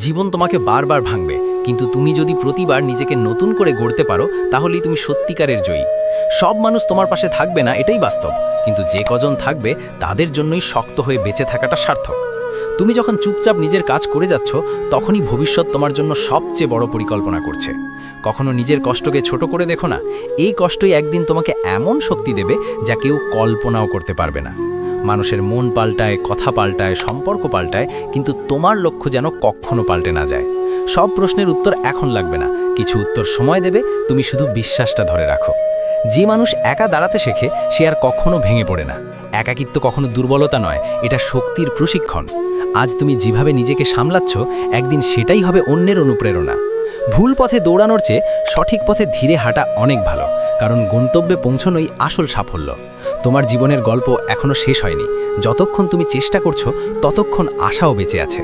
জীবন তোমাকে বারবার ভাঙবে, কিন্তু তুমি যদি প্রতিবার নিজেকে নতুন করে গড়তে পারো তাহলেই তুমি সত্যিকারের জয়ী। সব মানুষ তোমার পাশে থাকবে না, এটাই বাস্তব, কিন্তু যে কজন থাকবে তাদের জন্যই শক্ত হয়ে বেঁচে থাকাটা সার্থক। তুমি যখন চুপচাপ নিজের কাজ করে যাচ্ছ, তখনই ভবিষ্যৎ তোমার জন্য সবচেয়ে বড় পরিকল্পনা করছে। কখনো নিজের কষ্টকে ছোট করে দেখো না, এই কষ্টই একদিন তোমাকে এমন শক্তি দেবে যা কেউ কল্পনাও করতে পারবে না। মানুষের মন পাল্টায়, কথা পাল্টায়, সম্পর্ক পাল্টায়, কিন্তু তোমার লক্ষ্য যেন কখনো পাল্টে না যায়। সব প্রশ্নের উত্তর এখন লাগবে না, কিছু উত্তর সময় দেবে, তুমি শুধু বিশ্বাসটা ধরে রাখো। যে মানুষ একা দাঁড়াতে শেখে সে আর কখনো ভেঙে পড়ে না। একাকিত্ব কখনো দুর্বলতা নয়, এটা শক্তির প্রশিক্ষণ। আজ তুমি যেভাবে নিজেকে সামলাচ্ছ, একদিন সেটাই হবে অন্যের অনুপ্রেরণা। ভুল পথে দৌড়ানোর চেয়ে সঠিক পথে ধীরে হাঁটা অনেক ভালো, কারণ গন্তব্যে পৌঁছানোই আসল সাফল্য। তোমার জীবনের গল্প এখনো শেষ হয়নি। যতক্ষণ তুমি চেষ্টা করছো ততক্ষণ আশাও বেঁচে আছে।